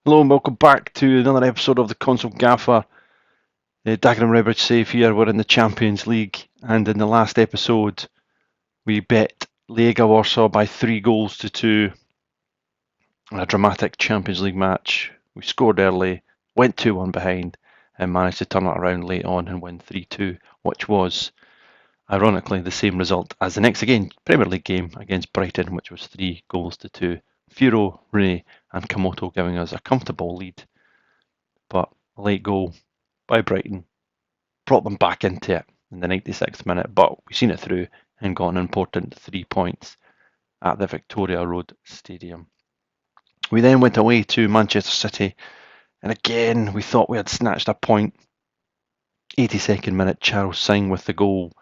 Hello and welcome back to another episode of the Console Gaffer. Dagenham Redbridge safe here. We're in the Champions League, and in the last episode we bet Legia Warsaw by 3 goals to 2 in a dramatic Champions League match. We scored early, went 2-1 behind, and managed to turn it around late on and win 3-2, which was ironically the same result as the next Premier League game against Brighton, which was 3 goals to 2. Furo, Ray and Kamoto giving us a comfortable lead. But a late goal by Brighton brought them back into it in the 96th minute, but we've seen it through and got an important 3 points at the Victoria Road Stadium. We then went away to Manchester City, and again we thought we had snatched a point. 82nd minute, Charles Singh with the goal,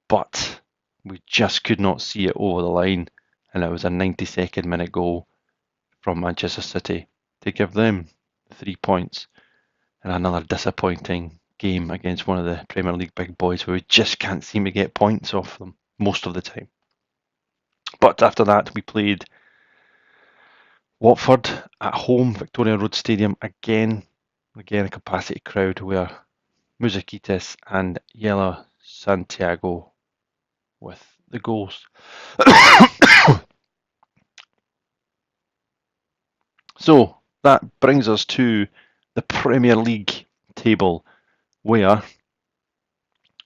but we just could not see it over the line, and it was a 92nd minute goal from Manchester City to give them 3 points. And another disappointing game against one of the Premier League big boys where we just can't seem to get points off them most of the time. But after that, we played Watford at home, Victoria Road Stadium again a capacity crowd where Muzakitis and Yela Santiago with the goals. So that brings us to the Premier League table, where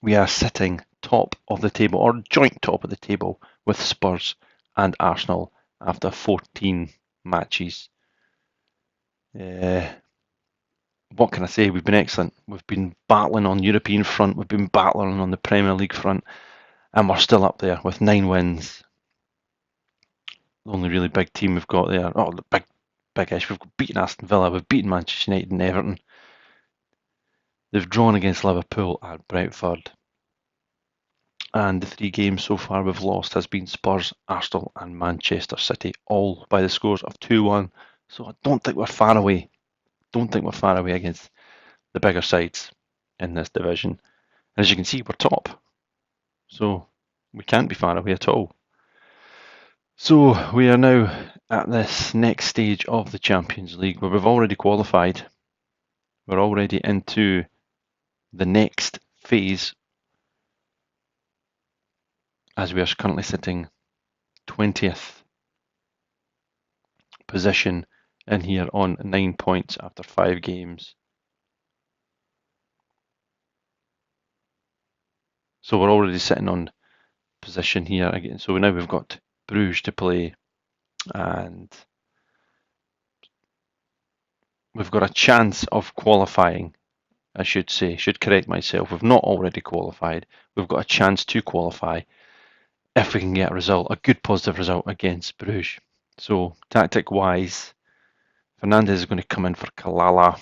we are sitting top of the table, or joint top of the table, with Spurs and Arsenal after 14 matches. What can I say? We've been excellent. We've been battling on European front, we've been battling on the Premier League front, and we're still up there with 9 wins. The only really big team we've got there, the big-ish, we've beaten Aston Villa, we've beaten Manchester United and Everton. They've drawn against Liverpool and Brentford. And the 3 games so far we've lost has been Spurs, Arsenal and Manchester City, all by the scores of 2-1. So I don't think we're far away. Against the bigger sides in this division. And as you can see, we're top. So we can't be far away at all. So we are now at this next stage of the Champions League where we've already qualified. We're already into the next phase, as we are currently sitting 20th position in here on 9 points after 5 games. So we're already sitting on position here again. So now we've got Brugge to play, and we've got a chance of qualifying, I should say. Should correct myself. We've not already qualified. We've got a chance to qualify if we can get a good positive result against Brugge. So tactic-wise, Fernandez is going to come in for Kalala.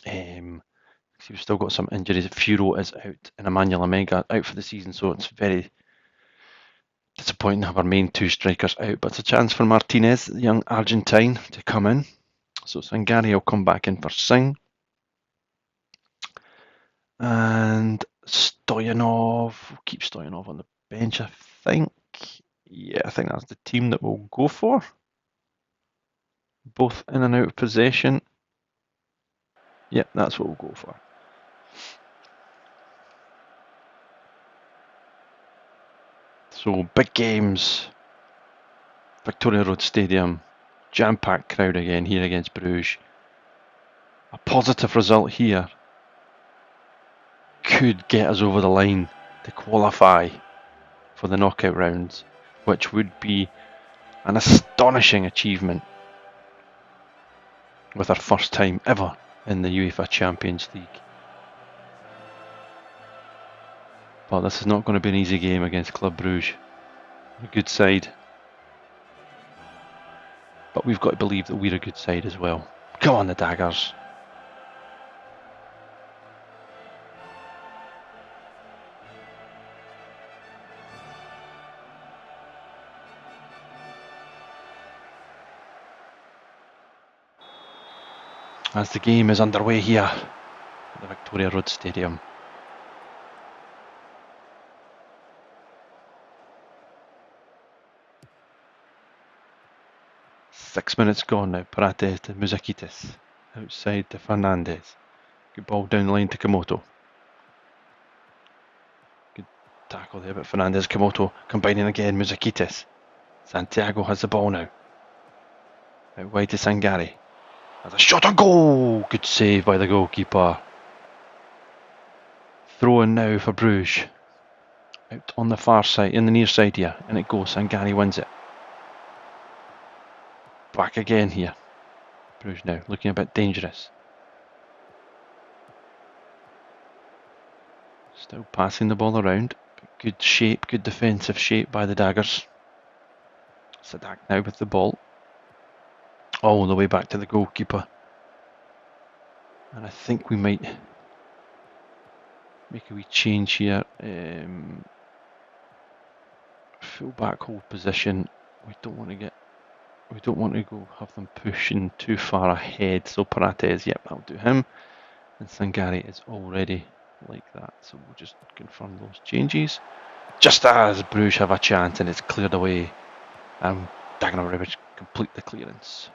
We've still got some injuries. Furo is out and Emmanuel Omega out for the season, so it's very disappointing to have our main 2 strikers out. But it's a chance for Martinez, the young Argentine, to come in. So Sangari will come back in for Singh. And Stoyanov, we'll keep Stoyanov on the bench, I think. Yeah, I think that's the team that we'll go for. Both in and out of possession. Yeah, that's what we'll go for. So big games. Victoria Road Stadium. Jam-packed crowd again here against Brugge. A positive result here could get us over the line to qualify for the knockout rounds, which would be an astonishing achievement with our first time ever in the UEFA Champions League. But this is not going to be an easy game against Club Brugge. A good side. But we've got to believe that we're a good side as well. Come on, the Daggers. As the game is underway here at the Victoria Road Stadium. 6 minutes gone now. Paredes to Muzakitis. Outside to Fernandez. Good ball down the line to Komoto. Good tackle there, but Fernandez, Komoto combining again. Muzakitis. Santiago has the ball now. Out wide to Sangare. That's a shot on goal! Good save by the goalkeeper. Throw in now for Brugge. Out on the far side, in the near side here. And it goes. Sangare wins it. Back again here. Brugge now looking a bit dangerous. Still passing the ball around. Good shape, good defensive shape by the Daggers. Sadak now with the ball. All the way back to the goalkeeper. And I think we might make a wee change here. Full back hold position. We don't want to go have them pushing too far ahead. So Paredes, yep, that'll do him. And Sangare is already like that. So we'll just confirm those changes. Just as Brugge have a chance and it's cleared away. And Dagenham Redbridge complete the clearance.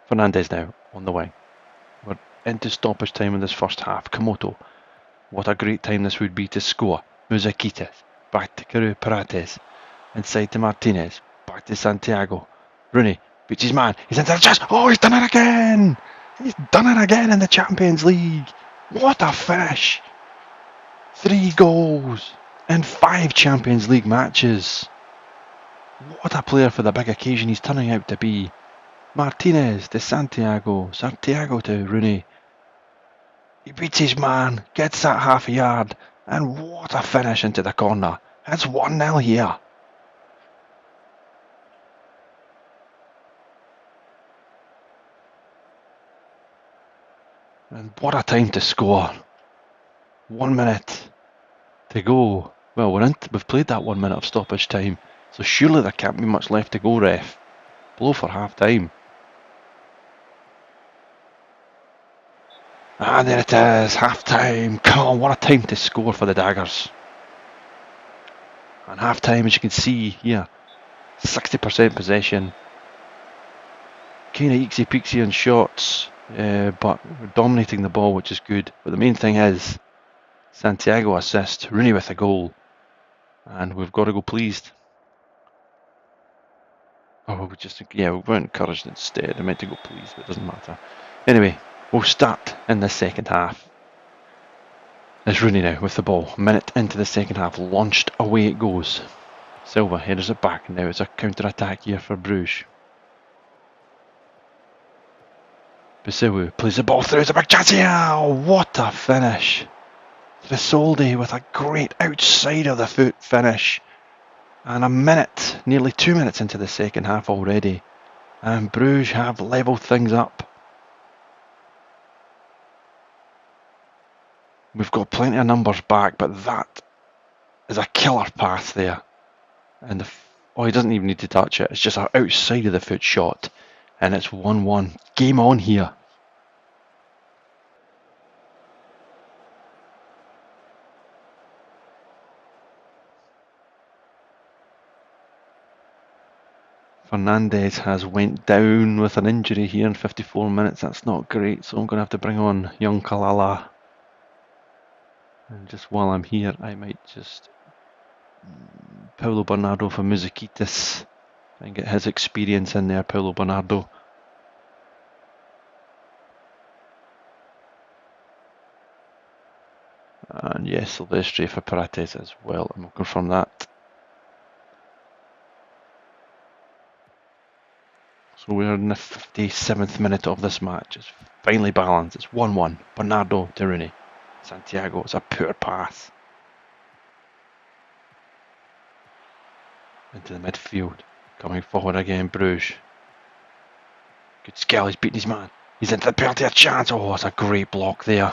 Fernandez now on the wing. We're into stoppage time in this first half. Komoto. What a great time this would be to score. Muzakitis. Back to Paredes. Inside to Martinez. Back to Santiago. Rooney beats his man. He's into the chest. Oh, he's done it again! He's done it again in the Champions League. What a finish! 3 goals in 5 Champions League matches. What a player for the big occasion he's turning out to be. Martinez to Santiago. Santiago to Rooney. He beats his man. Gets that half a yard. And what a finish into the corner. It's 1-0 here. And what a time to score. 1 minute to go. Well, we've played that 1 minute of stoppage time. So surely there can't be much left to go, ref. Blow for half time. And there it is, half time. Come on, what a time to score for the Daggers. And half time, as you can see here, 60% possession. Kind of eeksy peeksy on shots, but we're dominating the ball, which is good. But the main thing is Santiago assist, Rooney with a goal, and we've got to go pleased. Oh, we weren't encouraged instead. I meant to go pleased, but it doesn't matter. Anyway, we'll start in the second half. It's Rooney now with the ball. A minute into the second half, launched away it goes. Silva headers it back. Now it's a counter-attack here for Brugge. Bisewu plays the ball through. It's a big chance here. What a finish. Risoldi with a great outside of the foot finish. And a minute, nearly 2 minutes into the second half already. And Brugge have levelled things up. We've got plenty of numbers back, but that is a killer pass there. And he doesn't even need to touch it. It's just an outside of the foot shot. And it's 1-1. Game on here. Fernandez has went down with an injury here in 54 minutes. That's not great. So I'm going to have to bring on young Kalala. And just while I'm here, I might just Paulo Bernardo for Muzakitis and get his experience in there. Paulo Bernardo. And yes, Silvestre for Paredes as well. And we'll confirm that. So we're in the 57th minute of this match. It's finally balanced. It's 1-1. Bernardo to Rooney. Santiago, it's a poor pass. Into the midfield. Coming forward again, Brugge. Good skill, he's beating his man. He's into the penalty, a chance. Oh, it's a great block there.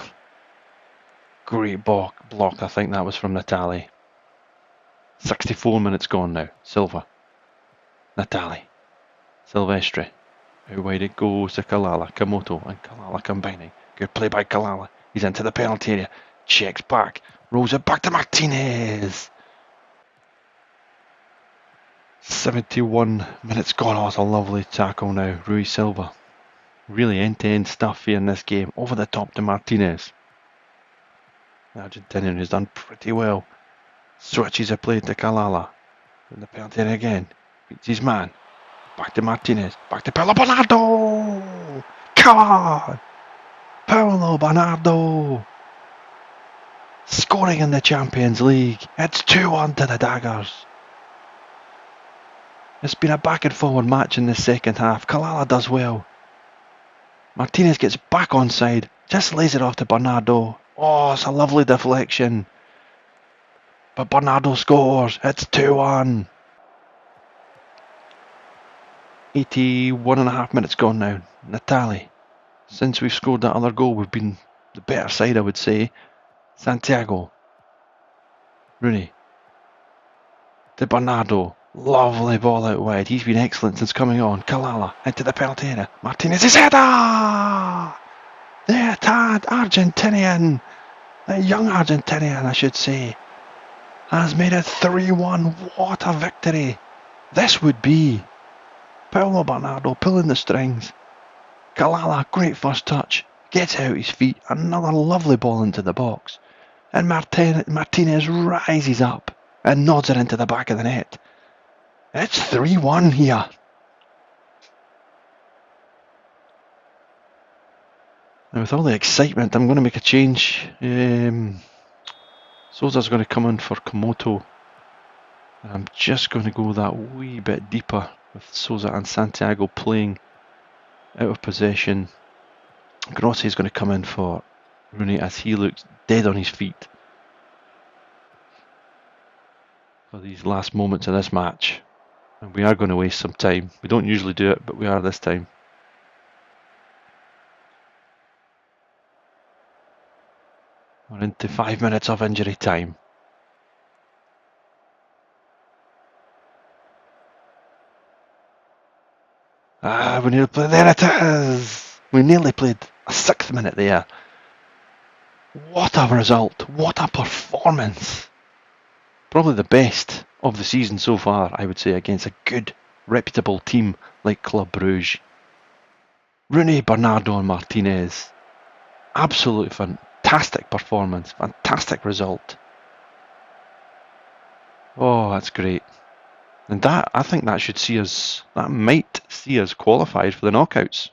Great block. I think that was from Natali. 64 minutes gone now. Silva. Natali. Silvestre. How wide it goes to Kalala. Komoto and Kalala combining. Good play by Kalala. He's into the penalty area. Checks back. Rolls it back to Martinez. 71 minutes gone. Oh, it's a lovely tackle now. Rui Silva. Really end-to-end stuff here in this game. Over the top to Martinez. The Argentinian has done pretty well. Switches a play to Kalala. In the penalty area again. Beats his man. Back to Martinez. Back to Paulo Bernardo. Come on! Paulo Bernardo. Scoring in the Champions League. It's 2-1 to the Daggers. It's been a back and forward match in the second half. Kalala does well. Martinez gets back onside. Just lays it off to Bernardo. Oh, it's a lovely deflection. But Bernardo scores. It's 2-1. 81 and a half minutes gone now. Natali. Since we've scored that other goal, we've been the better side, I would say. Santiago. Rooney. To Bernardo. Lovely ball out wide. He's been excellent since coming on. Kalala into the penalty area. Martinez's header! The tad Argentinian, the young Argentinian, I should say, has made it 3-1. What a victory this would be. Paulo Bernardo pulling the strings. Kalala, great first touch. Gets out his feet. Another lovely ball into the box. And Martinez rises up and nods it into the back of the net. It's 3-1 here. And with all the excitement, I'm going to make a change. Sousa's going to come in for Komoto. And I'm just going to go that wee bit deeper with Sousa and Santiago playing out of possession. Grossi is going to come in for Rooney as he looks dead on his feet for these last moments of this match. And we are going to waste some time. We don't usually do it, but we are this time. We're into 5 minutes of injury time. We nearly played. There it is! We nearly played a 6th minute there. What a result! What a performance! Probably the best of the season so far, I would say, against a good, reputable team like Club Brugge. Rooney, Bernardo and Martinez. Absolutely fantastic performance. Fantastic result. Oh, that's great. And that, I think that should see us, that might see us qualified for the knockouts.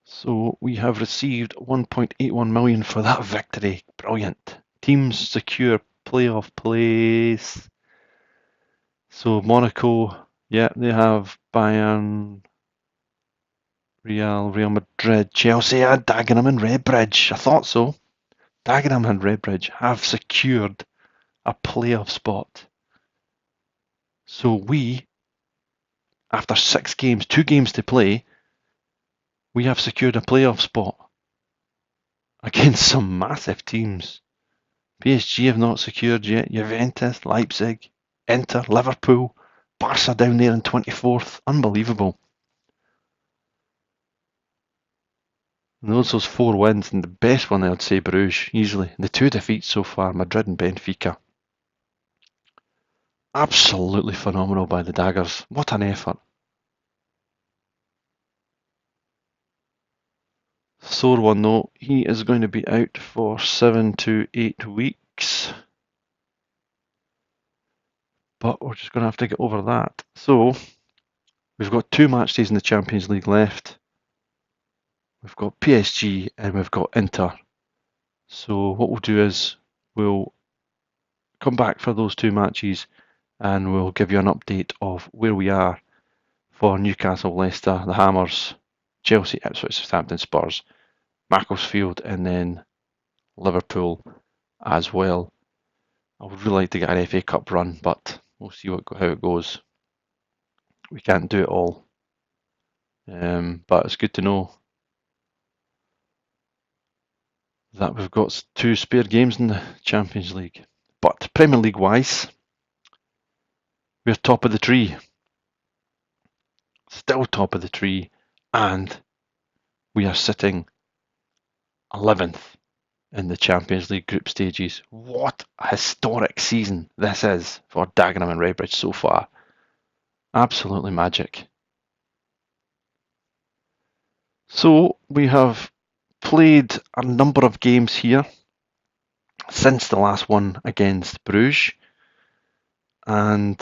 So we have received 1.81 million for that victory. Brilliant. Teams secure playoff place. So Monaco, yeah, they have Bayern, Real Madrid, Chelsea and Dagenham and Redbridge. I thought so. Dagenham and Redbridge have secured a playoff spot. So we, after 6 games, 2 games to play, we have secured a playoff spot against some massive teams. PSG have not secured yet. Juventus, Leipzig, Inter, Liverpool, Barca down there in 24th. Unbelievable. And those 4 wins, and the best one I would say Bruges, easily. The 2 defeats so far, Madrid and Benfica. Absolutely phenomenal by the Daggers. What an effort. Sore one though, he is going to be out for 7 to 8 weeks. But we're just going to have to get over that. So, we've got 2 match days in the Champions League left. We've got PSG and we've got Inter. So what we'll do is we'll come back for those 2 matches and we'll give you an update of where we are for Newcastle, Leicester, the Hammers, Chelsea, Ipswich, Southampton, Spurs, Macclesfield and then Liverpool as well. I would really like to get an FA Cup run, but we'll see how it goes. We can't do it all. But it's good to know that we've got 2 spare games in the Champions League. But Premier League wise, we're top of the tree. Still top of the tree, and we are sitting 11th in the Champions League group stages. What a historic season this is for Dagenham and Redbridge so far. Absolutely magic. So we have played a number of games here since the last one against Brugge, and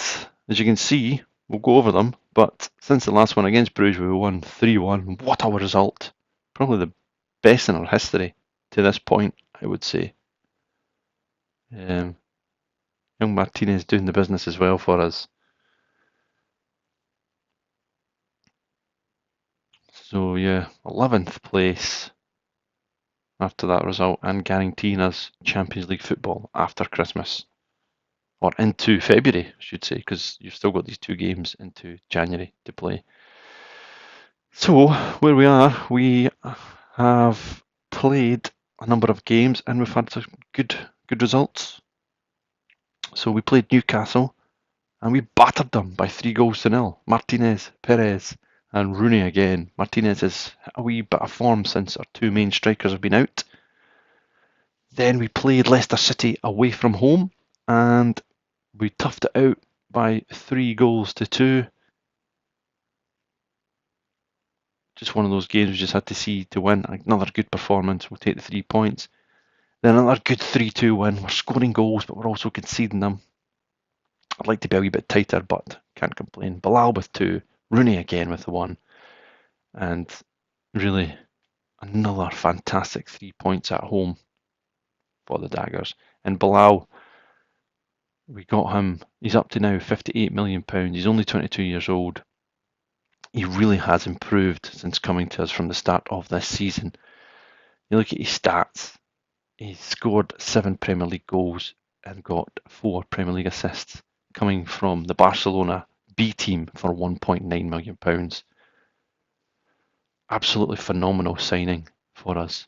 as you can see, we'll go over them, but since the last one against Brugge we won 3-1. What a result. Probably the best in our history to this point, I would say. Young Martinez doing the business as well for us. So yeah, 11th place after that result and guaranteeing us Champions League football after Christmas. Or into February, I should say, because you've still got these 2 games into January to play. So, where we have played a number of games and we've had some good results. So we played Newcastle and we battered them by 3-0. Martinez, Perez and Rooney again. Martinez is a wee bit of form since our 2 main strikers have been out. Then we played Leicester City away from home and we toughed it out by 3-2. Just one of those games we just had to see to win. Another good performance. We'll take the 3 points. Then another good 3-2 win. We're scoring goals, but we're also conceding them. I'd like to be a wee bit tighter, but can't complain. Bilal with 2. Rooney again with the 1. And really another fantastic 3 points at home for the Daggers. And Bilal, we got him. He's up to now £58 million. He's only 22 years old. He really has improved since coming to us from the start of this season. You look at his stats. He's scored 7 Premier League goals and got 4 Premier League assists, coming from the Barcelona B team for £1.9 million. Absolutely phenomenal signing for us.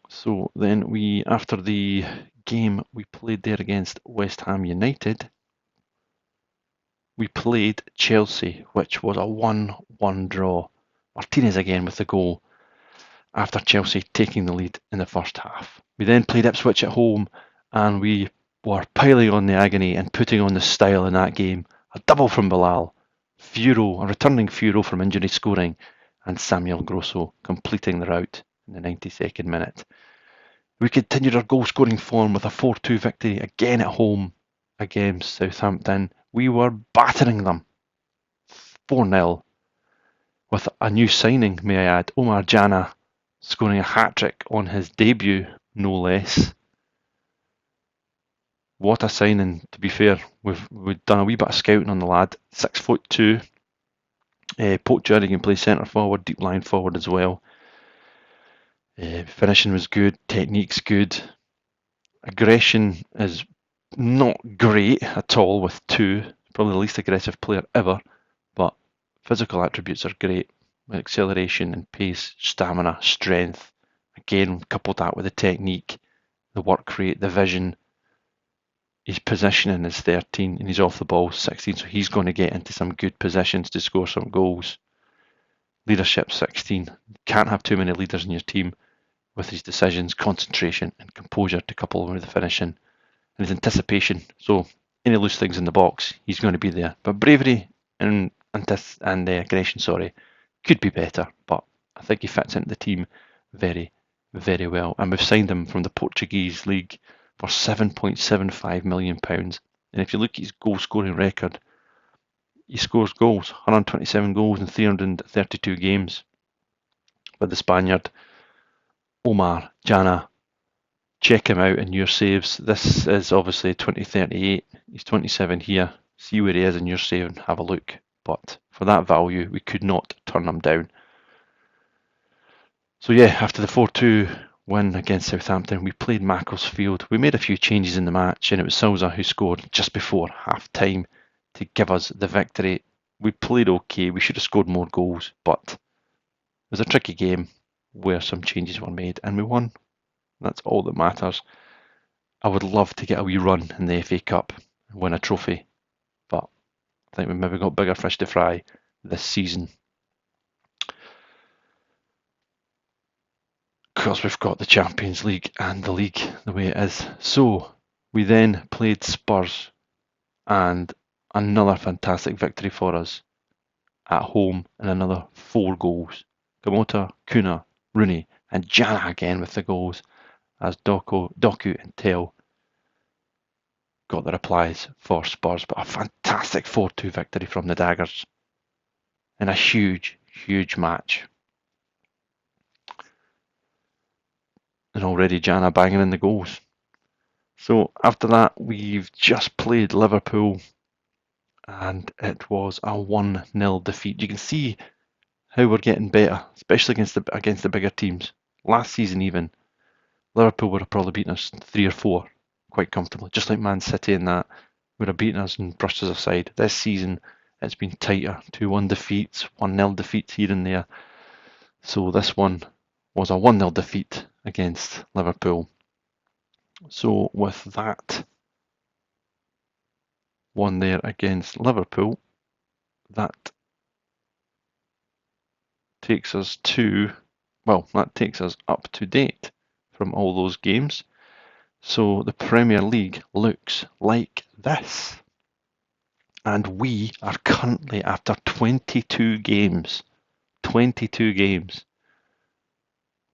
So then after the game we played there against West Ham United, we played Chelsea, which was a 1-1 draw. Martinez again with the goal after Chelsea taking the lead in the first half. We then played Ipswich at home and we were piling on the agony and putting on the style in that game. A double from Bilal, a returning Furo from injury scoring, and Samuel Grosso completing the rout in the 92nd minute. We continued our goal scoring form with a 4-2 victory again at home against Southampton. We were battering them 4-0 with a new signing, may I add, Omar Jana scoring a hat-trick on his debut, no less. What a signing, to be fair. We've done a wee bit of scouting on the lad. 6'2". Poacher, he can play centre forward, deep line forward as well. Finishing was good, technique's good. Aggression is not great at all with 2. Probably the least aggressive player ever, but physical attributes are great. Acceleration and pace, stamina, strength. Again, coupled that with the technique, the work rate, the vision. His positioning is 13 and he's off the ball 16, so he's going to get into some good positions to score some goals. Leadership 16. Can't have too many leaders in your team with his decisions, concentration and composure to couple with the finishing and his anticipation. So any loose things in the box, he's going to be there. But bravery and aggression, could be better, but I think he fits into the team very, very well. And we've signed him from the Portuguese league for £7.75 million. And if you look at his goal scoring record, he scores goals, 127 goals in 332 games with the Spaniard. Omar Jana, check him out in your saves. This is obviously 2038. He's 27 here. See where he is in your save and have a look. But for that value, we could not turn him down. So yeah, after the 4-2 win against Southampton, we played Macclesfield. We made a few changes in the match and it was Sousa who scored just before half-time to give us the victory. We played okay. We should have scored more goals, but it was a tricky game where some changes were made and we won. That's all that matters. I would love to get a wee run in the FA Cup and win a trophy, but I think we've maybe got bigger fish to fry this season. because we've got the Champions League and the league the way it is. So we then played Spurs, and another fantastic victory for us at home, and another 4 goals. Kamota, Kuna, Rooney, and Jana again with the goals, as Doku and Teo got the replies for Spurs. But a fantastic 4-2 victory from the Daggers in a huge, huge match. And already Jana banging in the goals. So after that, we've just played Liverpool, and it was a 1-0 defeat. You can see how we're getting better, especially against the bigger teams. Last season even, Liverpool would have probably beaten us 3 or 4 quite comfortably, just like Man City, and that would have beaten us and brushed us aside. This season, it's been tighter. 2-1 defeats, 1-0 defeats here and there. So this one was a 1-0 defeat against Liverpool. So with that one there against Liverpool, that takes us up to date from all those games. So the Premier League looks like this. And we are currently, after 22 games,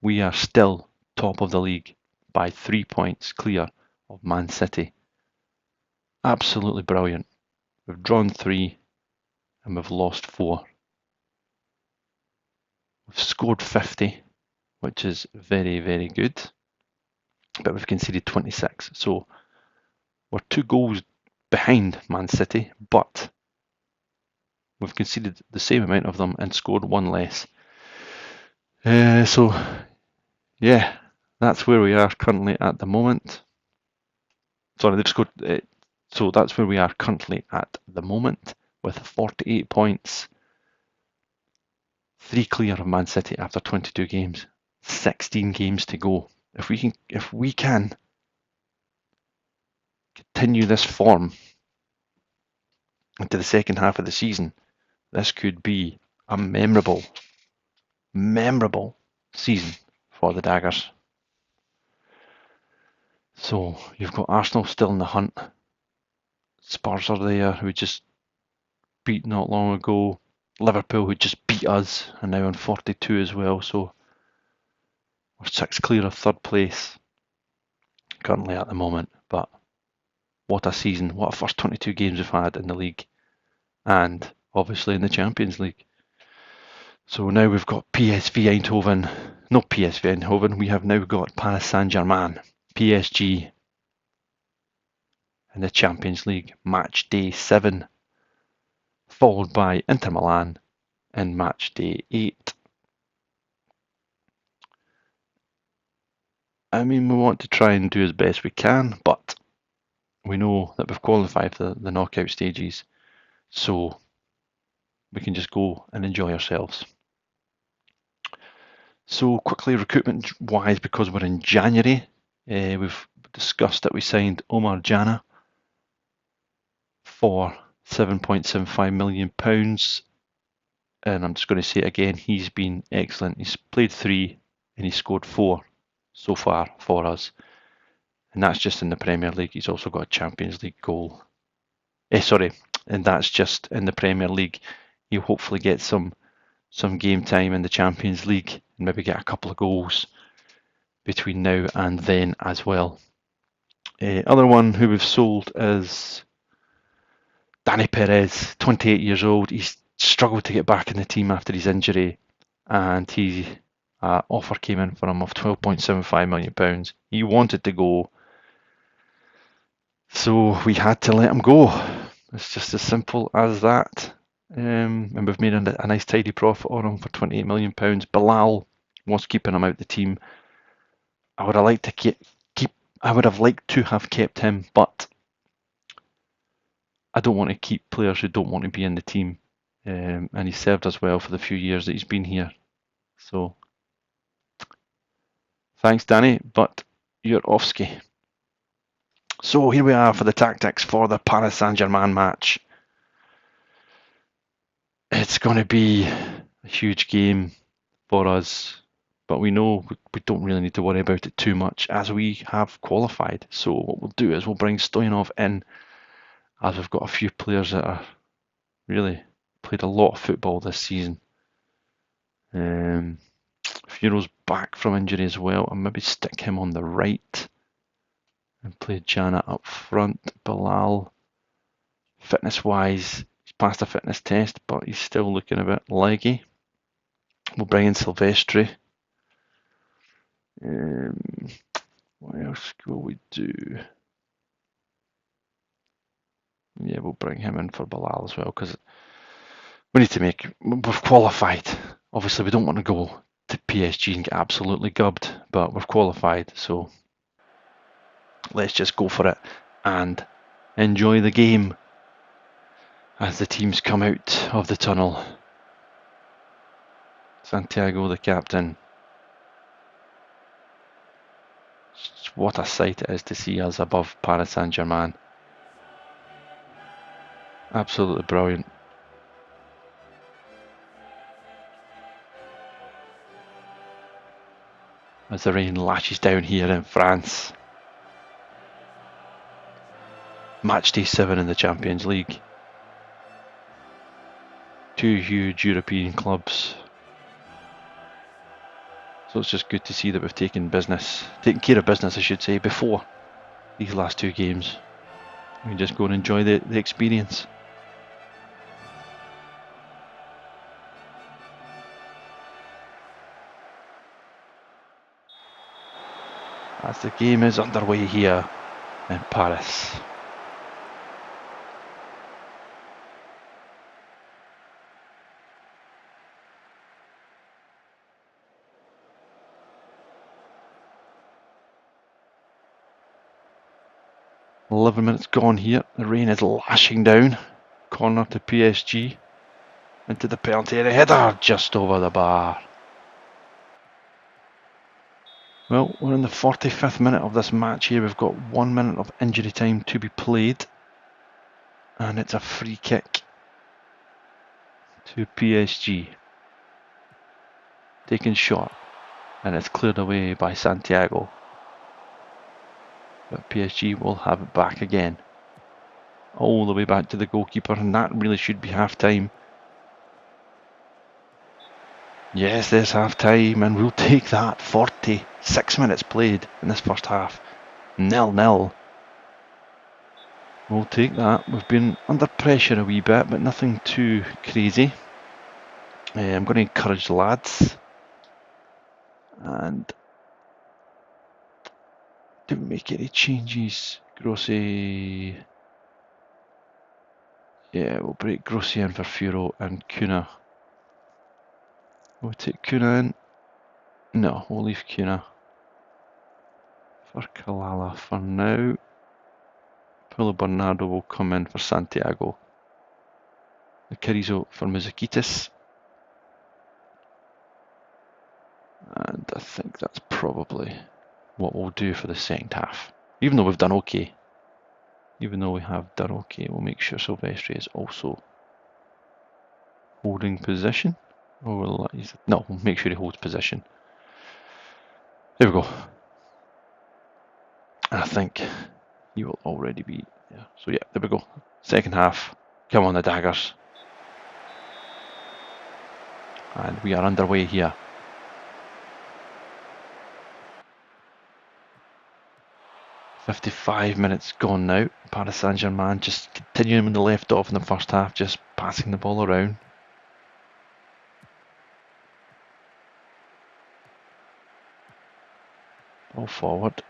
we are still top of the league by 3 points clear of Man City. Absolutely brilliant. We've drawn 3 and we've lost 4. We've scored 50, which is very, very good. But we've conceded 26. So we're 2 goals behind Man City, but we've conceded the same amount of them and scored 1 less. So, yeah, that's where we are currently at the moment. Sorry, they've scored. So that's where we are currently at the moment, with 48 points, 3 clear of Man City after 22 games, 16 games to go. If we can continue this form into the second half of the season, this could be a memorable season for the Daggers. So you've got Arsenal still in the hunt. Spurs are there, who just beat not long ago. Liverpool, who just beat us, are now on 42 as well. So we're 6 clear of third place currently at the moment. But what a season. What a first 22 games we've had in the league. And obviously in the Champions League. So now we've got PSV Eindhoven. Not PSV Eindhoven. We have now got Paris Saint-Germain, PSG in the Champions League, match day 7, followed by Inter Milan in match day 8. I mean, we want to try and do as best we can, but we know that we've qualified for the knockout stages, so we can just go and enjoy ourselves. So quickly, recruitment-wise, because we're in January, we've discussed that we signed Omar Jana for £7.75 million. And I'm just going to say it again, he's been excellent. He's played 3 and he scored 4 so far for us. And that's just in the Premier League. He's also got a Champions League goal. And that's just in the Premier League. He'll hopefully get some game time in the Champions League and maybe get a couple of goals between now and then as well. Other one who we've sold is Danny Perez, 28 years old. He's struggled to get back in the team after his injury, and his offer came in for him of £12.75 million. He wanted to go, so we had to let him go. It's just as simple as that. And we've made a nice tidy profit on him for £28 million. Bilal was keeping him out the team. I would have liked to I would have liked to have kept him, but I don't want to keep players who don't want to be in the team. And he served us well for the few years that he's been here. So thanks, Danny, but you're off-ski. So here we are for the tactics for the Paris Saint-Germain match. It's going to be a huge game for us, but we know we don't really need to worry about it too much as we have qualified. So what we'll do is we'll bring Stoyanov in, as we've got a few players that are really played a lot of football this season. Furo's back from injury as well, and maybe stick him on the right and play Jana up front. Bilal, fitness-wise, he's passed a fitness test, but he's still looking a bit leggy. We'll bring in Silvestri. What else will we do? Yeah, we'll bring him in for Bilal as well, because we need to make... We've qualified. Obviously, we don't want to go to PSG and get absolutely gubbed, but we've qualified, so let's just go for it and enjoy the game as the teams come out of the tunnel. Santiago, the captain. What a sight it is to see us above Paris Saint-Germain. Absolutely brilliant. As the rain lashes down here in France. Match day 7 in the Champions League. Two huge European clubs. So it's just good to see that we've taken care of business, I should say, before these last two games. We can just go and enjoy the experience. As the game is underway here in Paris. "11 minutes gone here. The rain is lashing down. Corner to PSG. Into the penalty area. Header just over the bar. Well, we're in the 45th minute of this match here. We've got 1 minute of injury time to be played. And it's a free kick to PSG. Taken short. And it's cleared away by Santiago. But PSG will have it back again. All the way back to the goalkeeper. And that really should be half time. Yes, there's half time, and we'll take that. 46 minutes played in this first half. 0-0. We'll take that. We've been under pressure a wee bit, but nothing too crazy. I'm going to encourage the lads. And don't make any changes. Grossi. Yeah, we'll break Grossi in for Furo and Kuna. We'll take Kuna in. No, we'll leave Kuna for Kalala for now. Paulo Bernardo will come in for Santiago. The Carrizo for Muzakitis. And I think that's probably what we'll do for the second half. Even though we've done okay. Even though we have done okay, we'll make sure Silvestri is also holding position. Or no, we'll make sure he holds position. There we go. I think he will already be there. So yeah, there we go. Second half. Come on the Daggers. And we are underway here. "55 minutes gone now. Paris Saint-Germain just continuing when they left off in the first half, just passing the ball around. Ball forward.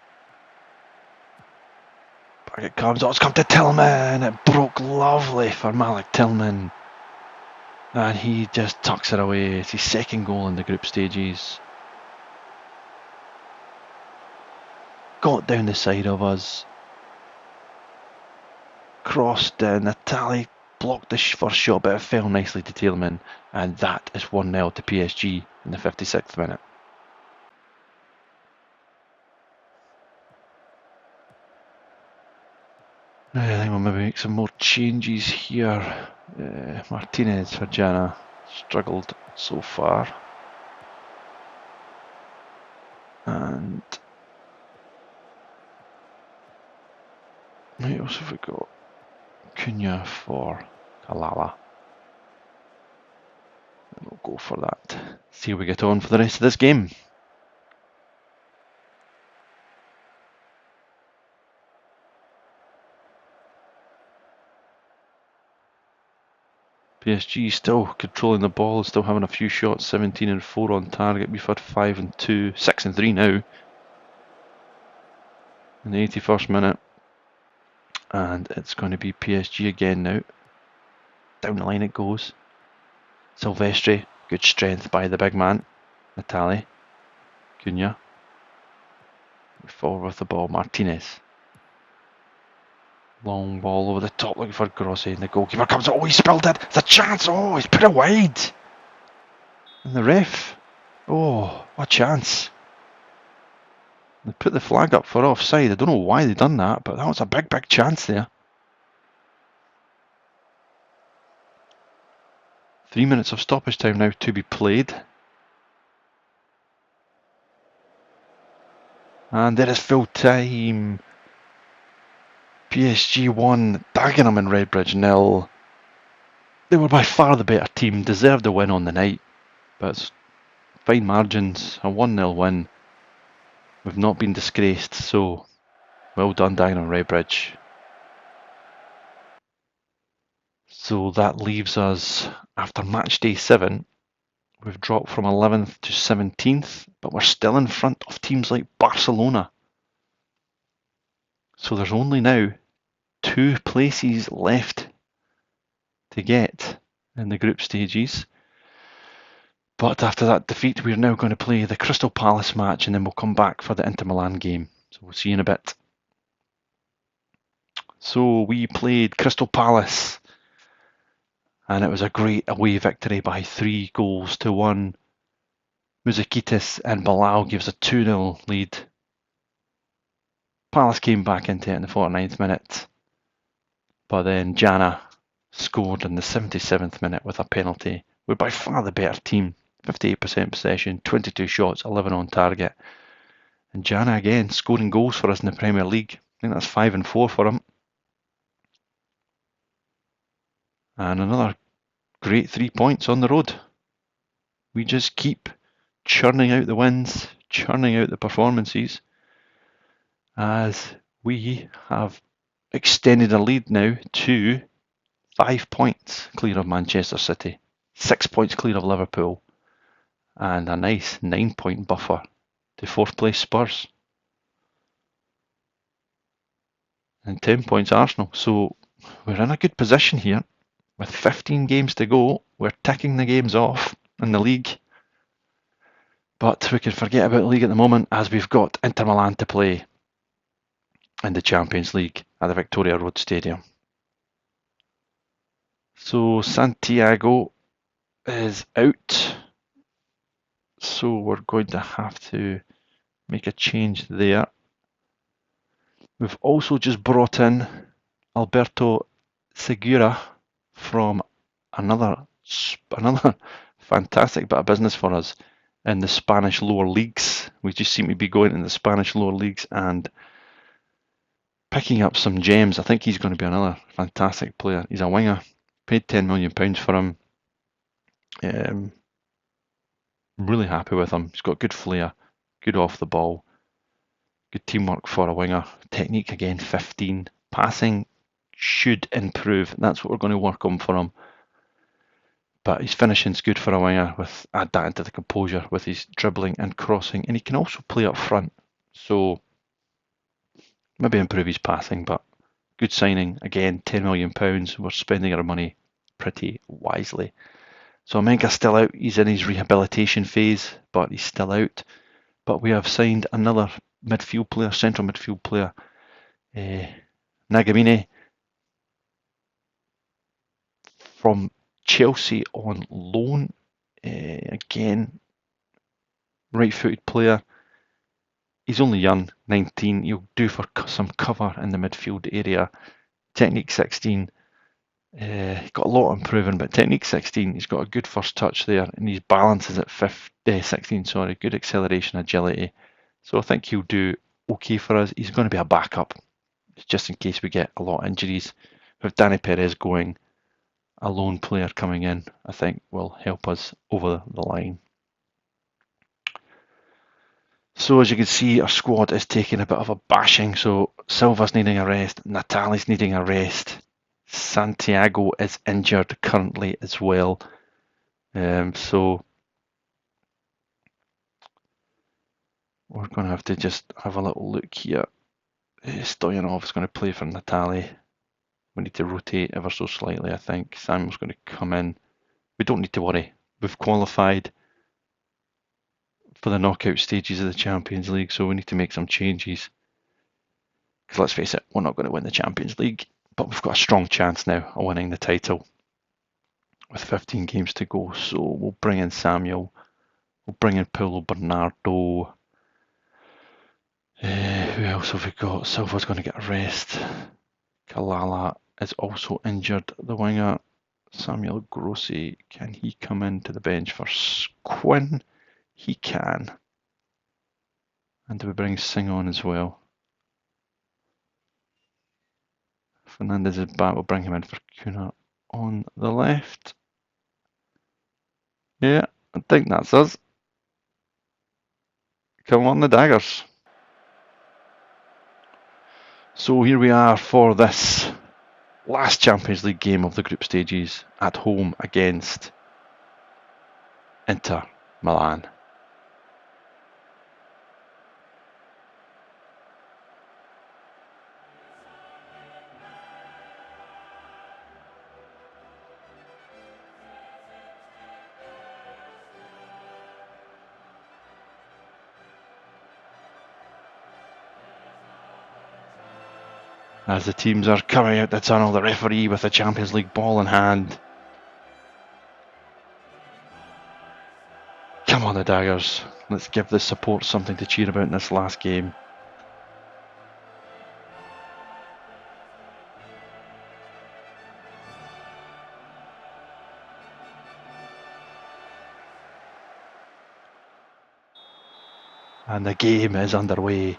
Back it comes. Oh, it's come to Tillman. It broke lovely for Malik Tillman. And he just tucks it away. It's his second goal in the group stages. Got down the side of us. Crossed down. Natali blocked the first shot, but it fell nicely to Tillman. And that is 1-0 to PSG in the 56th minute. I think we'll maybe make some more changes here. Martinez for Jana. Struggled so far. And who else have we got? Cunha for Kalala. And we'll go for that. See how we get on for the rest of this game. PSG still controlling the ball, still having a few shots, 17 and 4 on target. We've had 5 and 2, 6 and 3 now. In the 81st minute. And it's going to be PSG again now. Down the line it goes. Silvestri, good strength by the big man. Natali. Cunha. Forward with the ball, Martinez. Long ball over the top looking for Grossi, and the goalkeeper comes, oh, he spilled it, it's a chance, oh, he's put it wide. And the ref, oh, what a chance. They put the flag up for offside, I don't know why they done that, but that was a big, big chance there. 3 minutes of stoppage time now to be played. And there is full time. PSG 1, Dagenham and Redbridge 0. They were by far the better team, deserved the win on the night, but it's fine margins, a 1-0 win. We've not been disgraced, so well done Dagenham Redbridge. So that leaves us, after match day 7, we've dropped from 11th to 17th, but we're still in front of teams like Barcelona. So there's only now 2 places left to get in the group stages. But after that defeat, we're now going to play the Crystal Palace match, and then we'll come back for the Inter Milan game. So we'll see you in a bit. So we played Crystal Palace, and it was a great away victory by 3-1. Mouzakitis and Bilal gives a 2-0 lead. Palace came back into it in the 49th minute, but then Jana scored in the 77th minute with a penalty. We're by far the better team. 58% possession, 22 shots, 11 on target. And Jana again scoring goals for us in the Premier League. I think that's 5 and 4 for him. And another great 3 points on the road. We just keep churning out the wins, churning out the performances, as we have extended a lead now to 5 points clear of Manchester City, 6 points clear of Liverpool, and a nice 9-point buffer to 4th place Spurs, and 10 points Arsenal. So we're in a good position here. With 15 games to go, we're ticking the games off in the league. But we can forget about the league at the moment, as we've got Inter Milan to play in the Champions League at the Victoria Road Stadium. So Santiago is out. So we're going to have to make a change there. We've also just brought in Alberto Segura from another fantastic bit of business for us in the Spanish lower leagues. We just seem to be going in the Spanish lower leagues and picking up some gems. I think he's going to be another fantastic player. He's a winger. Paid £10 million for him. I'm really happy with him. He's got good flair, good off the ball, good teamwork for a winger. Technique again, 15. Passing should improve. That's what we're going to work on for him. But his finishing's good for a winger. Add that into the composure with his dribbling and crossing, and he can also play up front. So maybe improve his passing, but good signing. Again, £10 million. We're spending our money pretty wisely. So Amenga's still out. He's in his rehabilitation phase, but he's still out. But we have signed another midfield player, central midfield player, Nagamine, from Chelsea on loan. Again, right-footed player. He's only young, 19. He'll do for some cover in the midfield area. Technique 16. Got a lot improving, but technique 16. He's got a good first touch there, and his balance is at 16. Sorry, good acceleration, agility, So I think he'll do okay for us. He's going to be a backup, just in case we get a lot of injuries. With Danny Perez going, a lone player coming in, I think will help us over the line. So as you can see, our squad is taking a bit of a bashing. So Silva's needing a rest, Natali's needing a rest, Santiago is injured currently as well. So we're going to have to just have a little look here. Stoyanov's going to play for Natali. We need to rotate ever so slightly, I think. Samuel's going to come in. We don't need to worry. We've qualified for the knockout stages of the Champions League, so we need to make some changes. Because let's face it, we're not going to win the Champions League, but we've got a strong chance now of winning the title with 15 games to go. So we'll bring in Samuel. We'll bring in Paulo Bernardo. Who else have we got? Silva's going to get a rest. Kalala is also injured, the winger. Samuel Grossi, can he come into the bench for Quinn? He can. And do we bring Singh on as well? Fernandez is back, we'll bring him in for Kuna on the left. Yeah, I think that's us. Come on, the Daggers. So here we are for this last Champions League game of the group stages at home against Inter Milan. As the teams are coming out the tunnel, the referee with the Champions League ball in hand. Come on, the Daggers. Let's give the support something to cheer about in this last game. And the game is underway.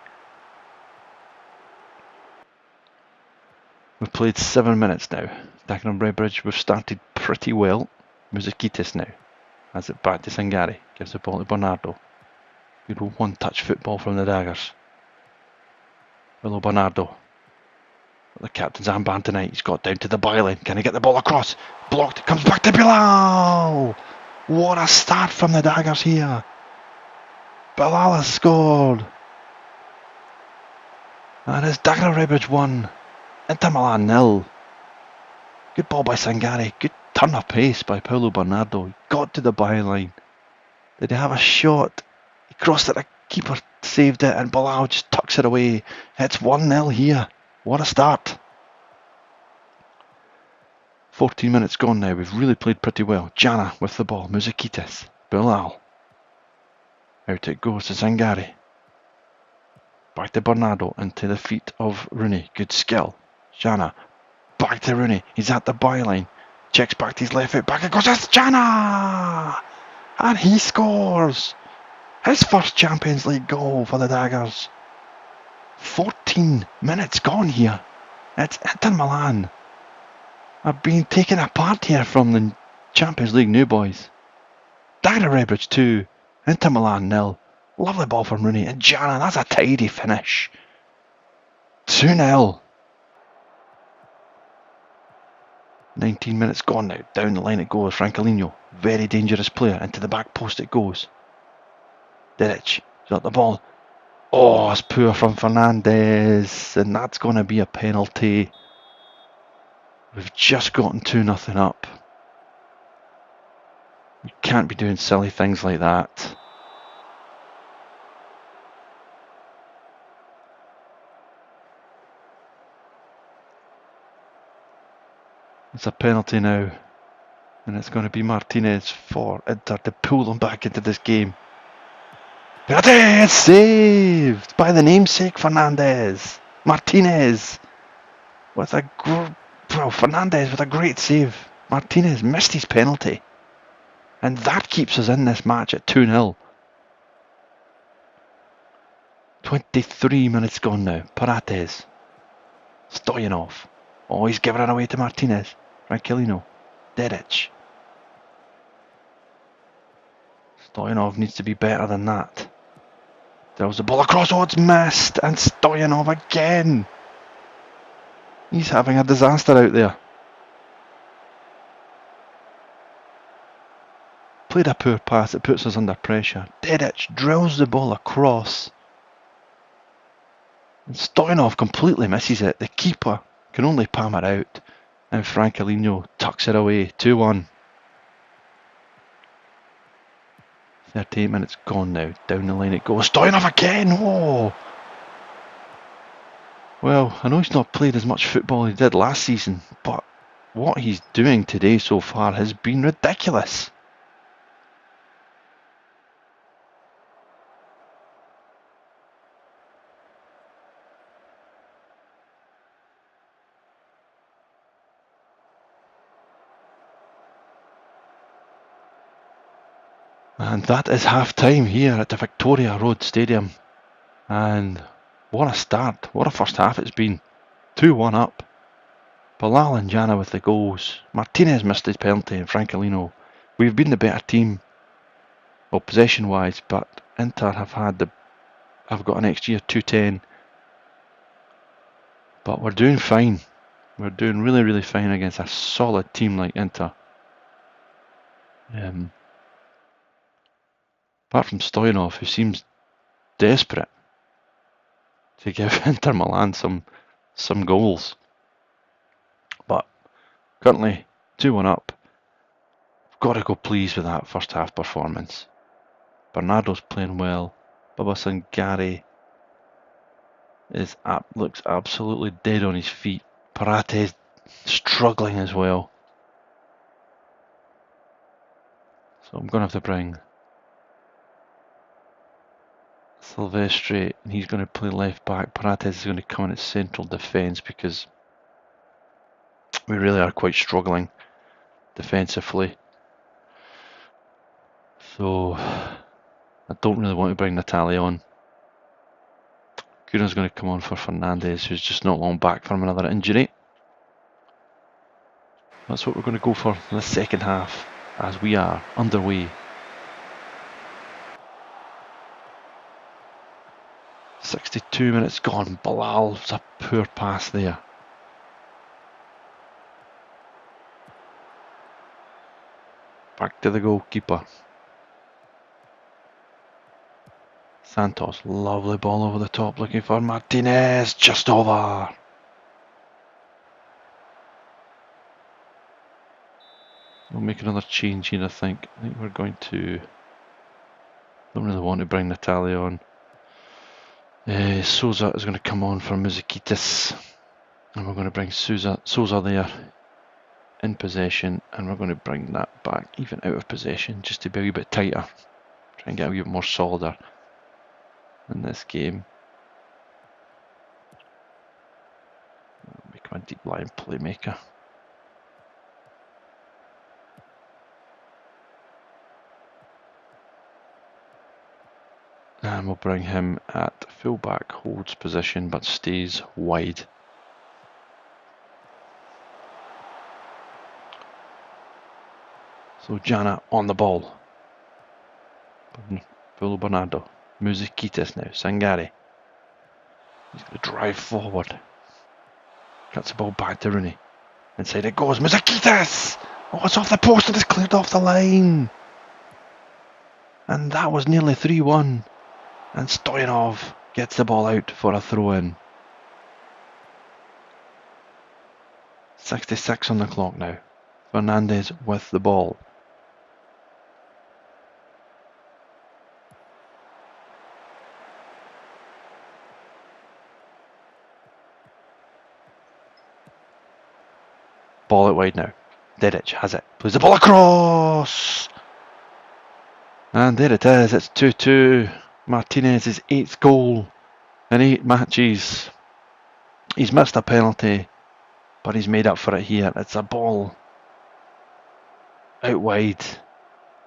We've played 7 minutes now. Dagenham Redbridge, we've started pretty well. Muzakitis now has it back to Sangari. Gives the ball to Bernardo. Good old one-touch football from the Daggers. Willow Bernardo. The captain's armband tonight. He's got down to the byline. Can he get the ball across? Blocked. Comes back to Bilal. What a start from the Daggers here. Bilal has scored. And it's Dagenham Redbridge 1. Inter Milan 0. Good ball by Sangari. Good turn of pace by Paulo Bernardo. He got to the byline. Did he have a shot? He crossed it. The keeper saved it, and Bilal just tucks it away. It's 1-0 here. What a start. 14 minutes gone now. We've really played pretty well. Jana with the ball. Muzakitis. Bilal. Out it goes to Sangari. Back to Bernardo. Into the feet of Rooney. Good skill. Jana. Back to Rooney. He's at the byline. Checks back to his left foot. Back it goes. It's Jana! And he scores. His first Champions League goal for the Daggers. 14 minutes gone here. It's Inter Milan. I've been taken apart here from the Champions League new boys. Dagenham Redbridge 2. Inter Milan 0. Lovely ball from Rooney. And Jana, that's a tidy finish. 2-0. 19 minutes gone now. Down the line it goes. Francolinho. Very dangerous player. Into the back post it goes. Diric. He's got the ball. Oh, it's poor from Fernandez. And that's going to be a penalty. We've just gotten 2-0 up. You can't be doing silly things like that. It's a penalty now. And it's going to be Martinez for Inter to pull them back into this game. Penalty! It's saved by the namesake Fernandez. Martinez with a Fernandez with a great save. Martinez missed his penalty. And that keeps us in this match at 2-0. 23 minutes gone now. Parates. Stoyanov. Oh, he's giving it away to Martinez. Frankelino. Dedic. Stoyanov needs to be better than that. There's the ball across. Oh, it's missed. And Stoyanov again. He's having a disaster out there. Played a poor pass. It puts us under pressure. Dedic drills the ball across. And Stoyanov completely misses it. The keeper can only palm it out. And Frankelino tucks it away. 2-1. 38 minutes gone now. Down the line it goes. Stoyanov again! Oh! Well, I know he's not played as much football as he did last season, but what he's doing today so far has been ridiculous. And that is half time here at the Victoria Road Stadium. And what a start. What a first half it's been. 2-1 up. Bilal and Jana with the goals. Martinez missed his penalty and Frankelino. We've been the better team, well, possession wise, but Inter have got an XG of 210. But we're doing fine. We're doing really, really fine against a solid team like Inter. Apart from Stoyanov, who seems desperate to give Inter Milan some goals. But currently 2-1 up. Got to go pleased with that first half performance. Bernardo's playing well. Babasangari looks absolutely dead on his feet. Parate's struggling as well. So I'm going to have to bring Silvestri, and he's going to play left back. Parates is going to come in at central defence because we really are quite struggling defensively. So I don't really want to bring Natali on. Guna's going to come on for Fernandez, who's just not long back from another injury. That's what we're going to go for in the second half as we are underway. 62 minutes gone. Bilal's a poor pass there. Back to the goalkeeper. Santos, lovely ball over the top, looking for Martinez, just over. We'll make another change here, I think. I think we're going to... Don't really want to bring Natali on. Souza is going to come on for Muzikitis. And we're going to bring Souza there in possession. And we're going to bring that back even out of possession just to be a wee bit tighter. Try and get a wee bit more solider in this game. Make him a deep line playmaker. And we'll bring him at fullback, holds position but stays wide. So Jana on the ball. Paulo Bernardo. Muzikitis now. Sangari. He's going to drive forward. Cuts the ball back to Rooney. Inside it goes. Muzikitis! Oh, it's off the post and it's cleared off the line. And that was nearly 3-1. And Stoyanov gets the ball out for a throw-in. 66 on the clock now. Fernandez with the ball. Ball out wide now. Dedic has it. Plays the ball across. And there it is. It's 2-2. Martinez's 8th goal in 8 matches. He's missed a penalty, but he's made up for it here. It's a ball out wide.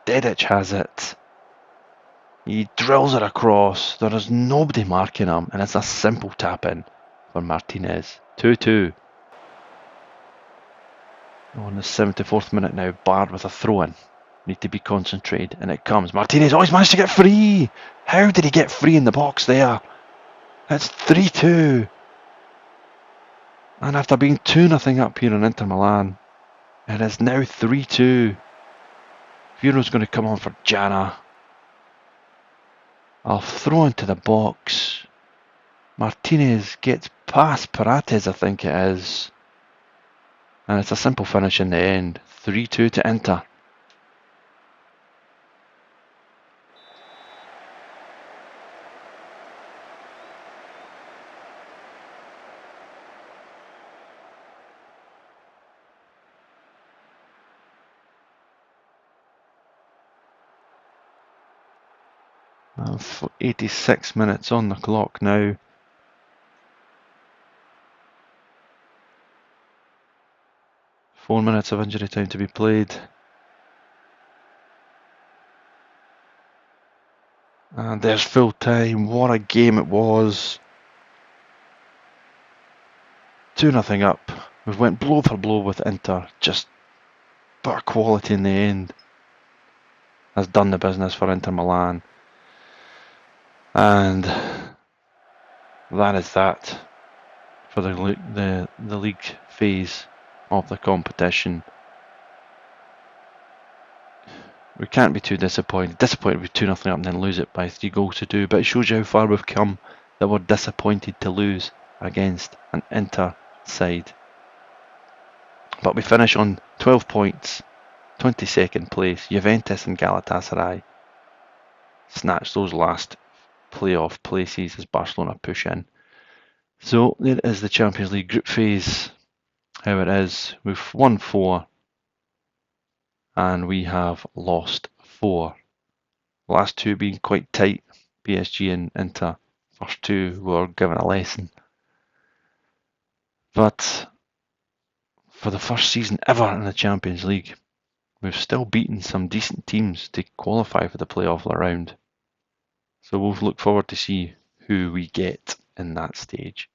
Dedic has it. He drills it across. There is nobody marking him, and it's a simple tap-in for Martinez. 2-2. On the 74th minute now, barred with a throw-in. Need to be concentrated, and it comes. Martinez always managed to get free. How did he get free in the box there? It's 3-2. And after being 2-0 up here in Inter Milan, it is now 3-2. Vieira's going to come on for Jana. I'll throw into the box. Martinez gets past Paredes, I think it is. And it's a simple finish in the end. 3-2 to Inter. For 86 minutes on the clock now. Four minutes of injury time to be played. And there's full time. What a game it was. 2-0 up. We went blow for blow with Inter. Just but quality in the end has done the business for Inter Milan. And that is that for the league phase of the competition. We can't be too disappointed. Disappointed with 2-0 up and then lose it by 3 goals to 2. But it shows you how far we've come that we're disappointed to lose against an Inter side. But we finish on 12 points, 22nd place. Juventus and Galatasaray snatch those last playoff places as Barcelona push in. So there is the Champions League group phase. How it is. We've won 4 and we have lost 4. The last 2 being quite tight. PSG and Inter. First 2 were given a lesson. But for the first season ever in the Champions League, we've still beaten some decent teams to qualify for the playoff round. So we'll look forward to see who we get in that stage.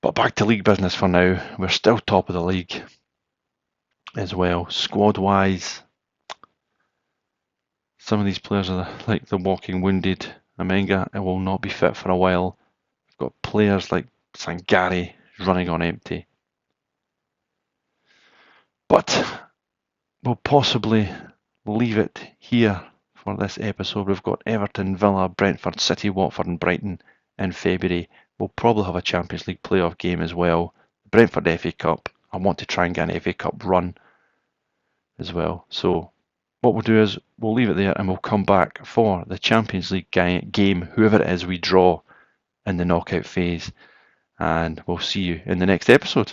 But back to league business for now. We're still top of the league as well. Squad-wise, some of these players are like the walking wounded. Amenga will not be fit for a while. We've got players like Sangare running on empty. But we'll possibly leave it here for this episode. We've got Everton, Villa, Brentford, City, Watford and Brighton in February. We'll probably have a Champions League playoff game as well. Brentford FA Cup. I want to try and get an FA Cup run as well. So what we'll do is we'll leave it there and we'll come back for the Champions League game, whoever it is we draw in the knockout phase. And we'll see you in the next episode.